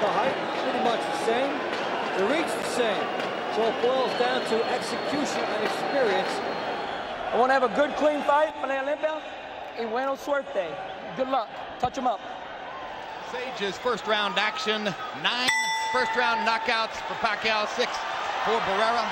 The height, pretty much the same. The reach, the same. So it boils down to execution and experience. I want to have a good, clean fight. Y buena suerte. Good luck. Touch him up. Sage's first round action. 9 first-round knockouts for Pacquiao, 6 for Barrera.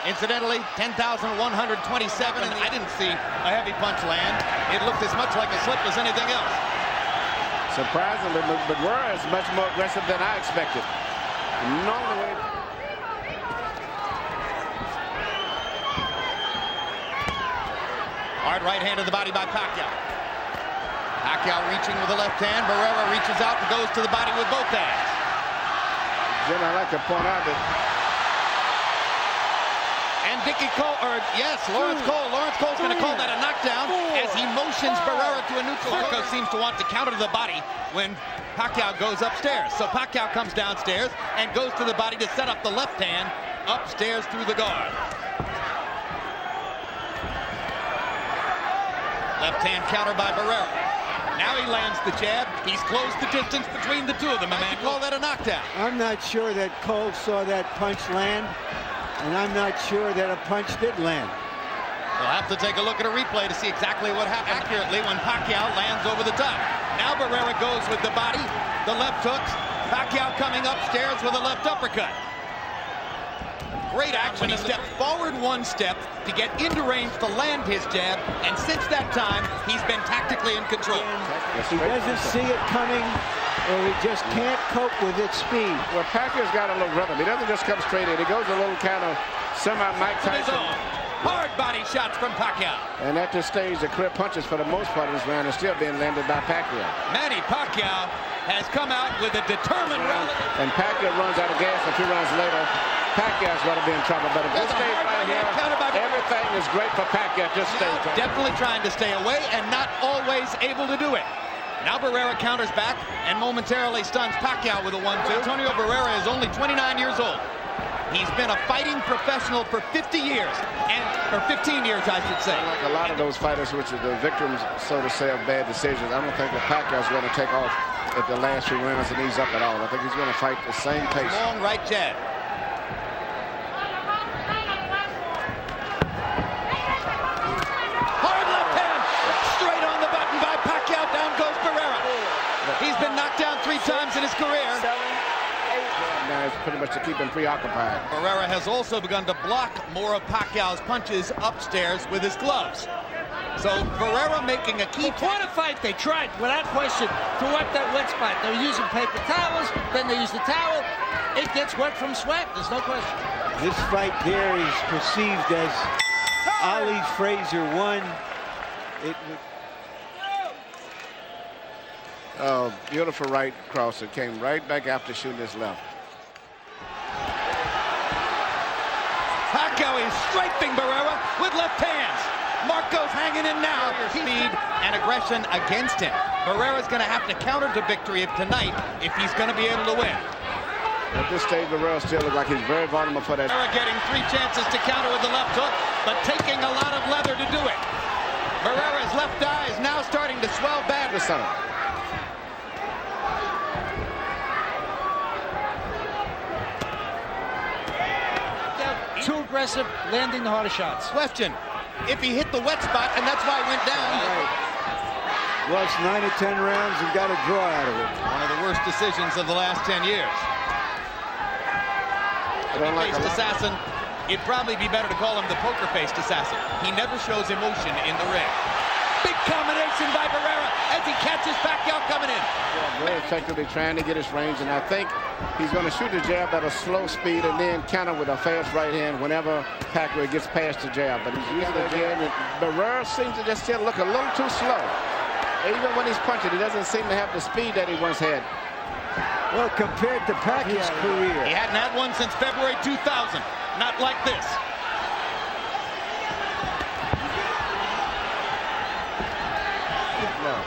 Incidentally, 10,127, and I didn't see a heavy punch land. It looked as much like a slip as anything else. Surprisingly, Barrera is much more aggressive than I expected. Normally, hard right hand to the body by Pacquiao. Pacquiao reaching with the left hand. Barrera reaches out and goes to the body with both hands. Jim, I'd like to point out that Lawrence Cole's going to call that a knockdown as he motions Barrera to a neutral. Marco seems to want to counter the body when Pacquiao goes upstairs. So Pacquiao comes downstairs and goes to the body to set up the left hand upstairs through the guard. Left hand counter by Barrera. Now he lands the jab. He's closed the distance between the two of them. A man call that a knockdown. I'm not sure that Cole saw that punch land, and I'm not sure that a punch did land. We'll have to take a look at a replay to see exactly what happened accurately when Pacquiao lands over the top. Now Barrera goes with the body, the left hooks. Pacquiao coming upstairs with a left uppercut. Great action. He stepped forward 1 step to get into range to land his jab, and since that time, he's been tactically in control. He doesn't see it coming, or he just can't cope with its speed. well, Pacquiao's got a little rhythm. He doesn't just come straight in. He goes a little kind of semi-Mike Tyson. Hard body shots from Pacquiao. And at this stage, the clear punches for the most part of this round are still being landed by Pacquiao. Manny Pacquiao has come out with a determined rally. And Pacquiao runs out of gas a few rounds later. Pacquiao's going to be in trouble. But if this stays right here, everything is great for Pacquiao. Just stay. Definitely trying to stay away and not always able to do it. Now Barrera counters back and momentarily stuns Pacquiao with a 1-2. Antonio Barrera is only 29 years old. He's been a fighting professional for 50 years, or 15 years, I should say. Like a lot of those fighters, which are the victims, so to say, of bad decisions, I don't think that Pacquiao's going to take off at the last few rounds and ease up at all. I think he's going to fight the same pace. Long right jab. Hard left hand, straight on the button by Pacquiao. Down goes Barrera. He's been knocked down 3 times in his career. Now it's pretty much to keep him preoccupied. Barrera has also begun to block more of Pacquiao's punches upstairs with his gloves. So Barrera making a key. Before the fight, they tried, without question, to wipe that wet spot. They were using paper towels, then they used the towel. It gets wet from sweat, there's no question. This fight there is perceived as Ali Frazier won. It would... Oh, beautiful right cross. It came right back after shooting his left. Pacquiao is strafing Barrera with left hands. Marco's hanging in now. Speed and aggression against him. Barrera's going to have to counter to victory tonight if he's going to be able to win. At this stage, Barrera still looks like he's very vulnerable for that. Barrera getting 3 chances to counter with the left hook, but taking a lot of leather to do it. Barrera's left eye is now starting to swell badly. Too aggressive, landing the harder shots. Question, if he hit the wet spot, and that's why he went down. Right. Lost 9 or 10 rounds and got a draw out of it. One of the worst decisions of the last 10 years. If he faced assassin, it'd probably be better to call him the poker-faced assassin. He never shows emotion in the ring. Big combination by Barrera as he catches Pacquiao coming in. Yeah, very effectively trying to get his range, and I think he's going to shoot the jab at a slow speed and then counter with a fast right hand whenever Pacquiao gets past the jab. But he's using the jab, and Barrera seems to just still look a little too slow. Even when he's punching, he doesn't seem to have the speed that he once had. Well, compared to Pacquiao's career, he hadn't had one since February 2000. Not like this. No.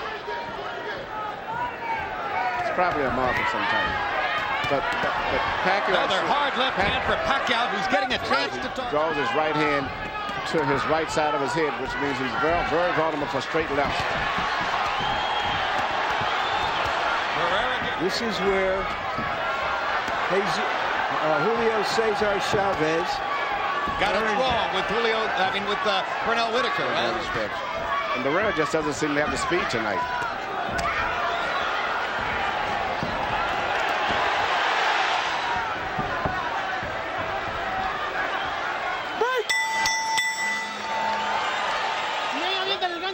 It's probably a mark of some type. But Pacquiao... Another hard left hand for Pacquiao, who's getting a chance to talk. Draws his right hand to his right side of his head, which means he's very, very vulnerable for straight left. Barrera This is where Julio Cesar Chavez got it wrong with Pernell Whitaker. Right? And Barrera just doesn't seem to have the speed tonight.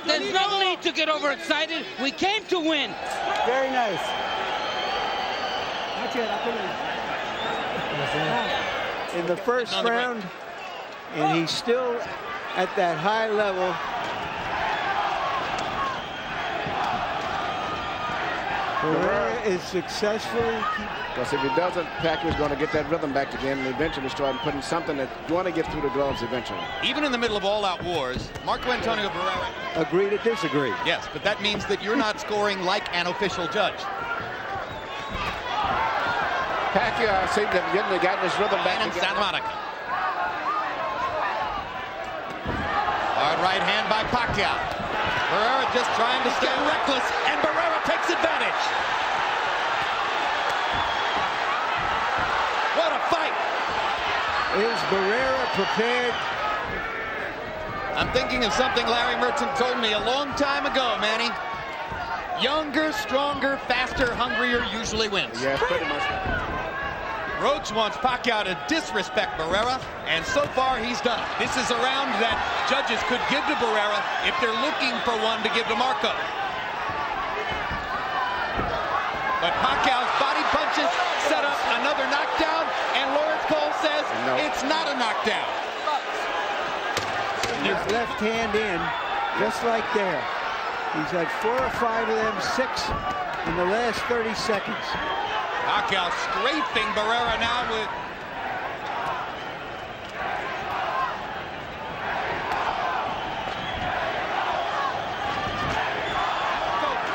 There's no need to get overexcited. We came to win. Very nice. in the first round, and he's still at that high level. Barrera is successfully. Because if he doesn't, Pacquiao's going to get that rhythm back again and eventually start putting something that's going to get through the gloves eventually. Even in the middle of all-out wars, Marco Antonio Barrera. Agree to disagree. Yes, but that means that you're not scoring like an official judge. Pacquiao seems to have gotten his rhythm back in again. Santa Monica. Hard right hand by Pacquiao. Barrera just trying to stay reckless, and Barrera takes advantage. What a fight! Is Barrera prepared? I'm thinking of something Larry Merchant told me a long time ago, Manny. Younger, stronger, faster, hungrier usually wins. Yes, pretty much. Roach wants Pacquiao to disrespect Barrera, and so far he's done it. This is a round that judges could give to Barrera if they're looking for one to give to Marco. But Pacquiao's body punches set up another knockdown, and Lawrence Cole says it's not a knockdown. His left hand in, just like there. He's had 4 or 5 of them, 6 in the last 30 seconds. Pacquiao scraping Barrera now with...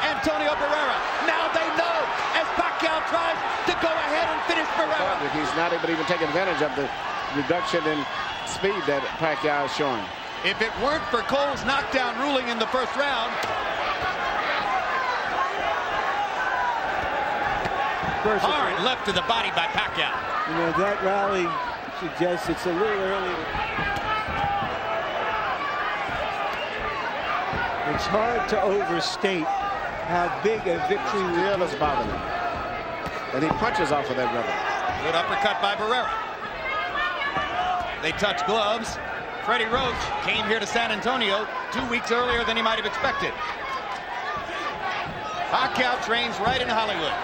Antonio Barrera. Now they know as Pacquiao tries to go ahead and finish Barrera. He's not able to even take advantage of the reduction in speed that Pacquiao is showing. If it weren't for Cole's knockdown ruling in the first round... Hard left to the body by Pacquiao. You know, that rally suggests it's a little early. It's hard to overstate how big a victory was bothering him. And he punches off of that rubber. Good uppercut by Barrera. They touch gloves. Freddie Roach came here to San Antonio 2 weeks earlier than he might have expected. Pacquiao trains right in Hollywood.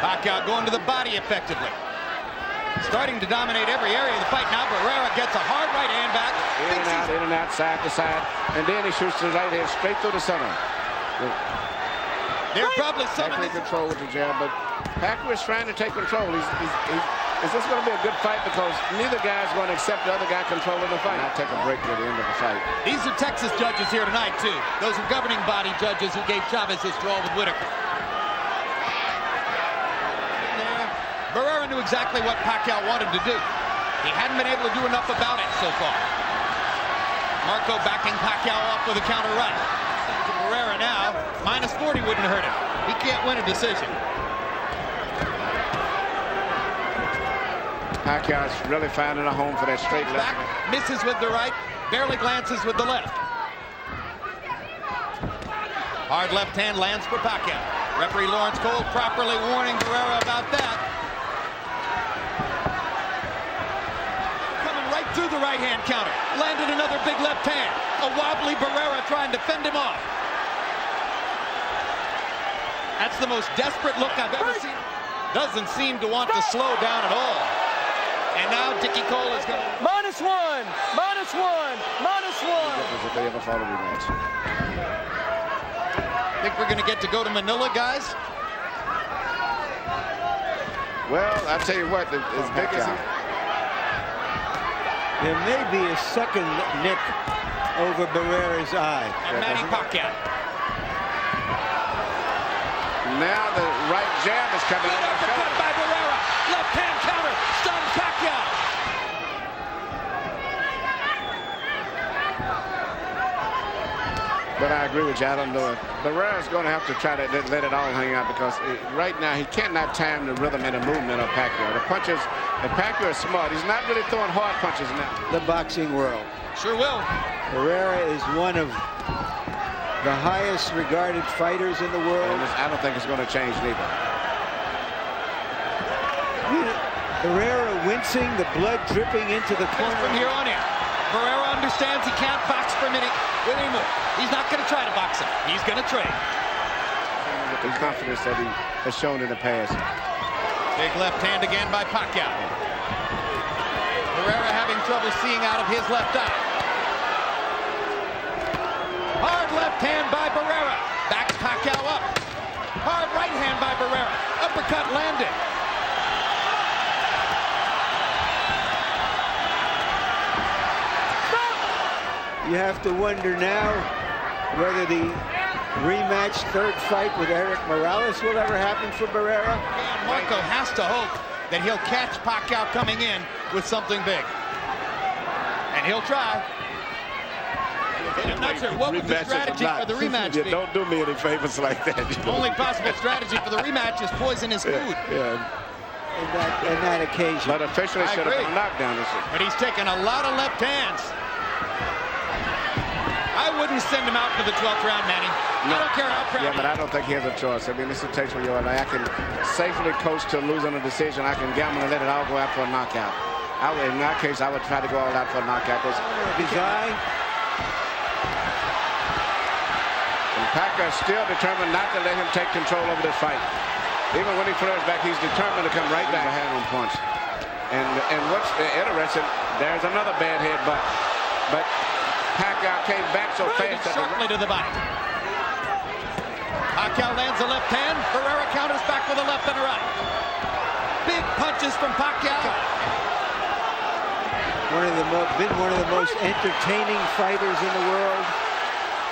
Pacquiao going to the body effectively. Starting to dominate every area of the fight. Now Barrera gets a hard right hand back. In and out, side to side. And then he shoots the right hand straight through the center. They're probably some of this control with the jab, but Pacquiao is trying to take control. Is this going to be a good fight? Because neither guy's going to accept the other guy controlling the fight. I'll take a break at the end of the fight. These are Texas judges here tonight, too. Those are governing body judges who gave Chavez his draw with Whitaker. Barrera knew exactly what Pacquiao wanted to do. He hadn't been able to do enough about it so far. Marco backing Pacquiao up with a counter right. Barrera now, minus 40 wouldn't hurt him. He can't win a decision. Pacquiao's really finding a home for that straight left. Back, misses with the right, barely glances with the left. Hard left hand lands for Pacquiao. Referee Lawrence Cole properly warning Barrera about that. Coming right through the right hand counter. Landed another big left hand. A wobbly Barrera trying to fend him off. That's the most desperate look I've ever seen. Doesn't seem to want to slow down at all. And now Dickie Cole is going to... -1, -1, -1. If they ever fought a rematch. Think we're going to get to go to Manila, guys? Well, I tell you what, as big as he... There may be a second nick over Barrera's eye. And Manny Pacquiao. Now the right jab is coming. Good uppercut by Barrera. Left hand counter. Stunned Pacquiao. But I agree with you. I don't know if Barrera's going to have to try to let it all hang out, because right now he cannot time the rhythm and the movement of Pacquiao. The punches, and Pacquiao is smart. He's not really throwing hard punches now. The boxing world. Sure will. Barrera is one of the highest regarded fighters in the world. I don't think it's going to change neither. Barrera wincing, the blood dripping into the corner. From here on in, Barrera understands he can't box for a minute anymore. He's not going to try to box him. He's going to trade. With the confidence that he has shown in the past. Big left hand again by Pacquiao. Barrera having trouble seeing out of his left eye. Hard left hand by Barrera. Backs Pacquiao up. Hard right hand by Barrera. Uppercut landed. You have to wonder now whether the rematch third fight with Eric Morales will ever happen for Barrera. And Marco has to hope that he'll catch Pacquiao coming in with something big. And he'll try. I'm not sure what would the strategy for the rematch be. Don't do me any favors like that. The only possible strategy for the rematch is poison his food. Yeah. In that occasion. But officially should have been a knockdown. But he's taken a lot of left hands. I wouldn't send him out for the 12th round, Manny. No. I don't care how proud. Yeah, but I don't think he has a choice. I mean, this is a case where I can safely coach to lose on a decision. I can gamble and let it all go out for a knockout. In that case, I would try to go all out for a knockout. His eye. And Pacquiao is still determined not to let him take control over this fight. Even when he flares back, he's determined to come right back. A hand-on punch. And what's interesting, there's another bad headbutt. But Pacquiao came back so fast. Sharply to the body. Pacquiao lands a left hand. Barrera counters back with a left and a right. Big punches from Pacquiao. Been one of the most entertaining fighters in the world.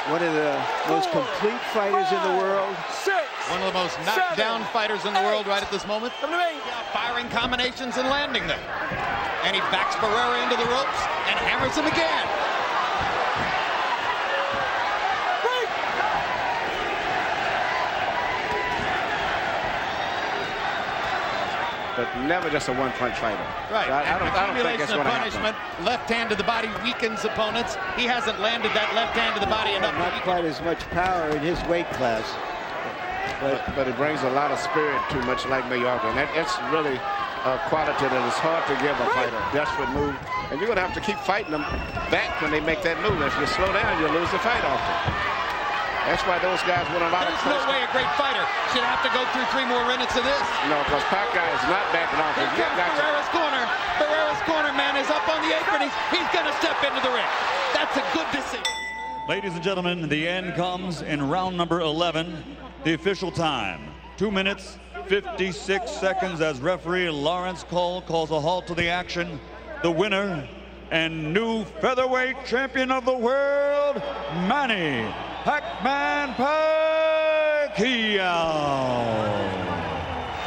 One of the most complete fighters in the world. One of the most knocked down fighters in the world right at this moment. Firing combinations and landing them. And he backs Barrera into the ropes and hammers him again. But never just a one-punch fighter. Right. So I don't think that's going to happen. Left hand to the body weakens opponents. He hasn't landed that left hand to the body enough. Not quite as much power in his weight class. But it brings a lot of spirit to much like Mallorca. And that's really a quality that is hard to give a fighter. Desperate move. And you're going to have to keep fighting them back when they make that move. If you slow down, you'll lose the fight often. That's why those guys win a lot of There's no way a great fighter should have to go through 3 more minutes of this. No, because Pacquiao is not backing off. Here comes Barrera's corner. Barrera's corner man is up on the apron. He's going to step into the ring. That's a good decision. Ladies and gentlemen, the end comes in round number 11. The official time, 2 minutes, 56 seconds as referee Lawrence Cole calls a halt to the action. The winner and new featherweight champion of the world, Manny Pacquiao.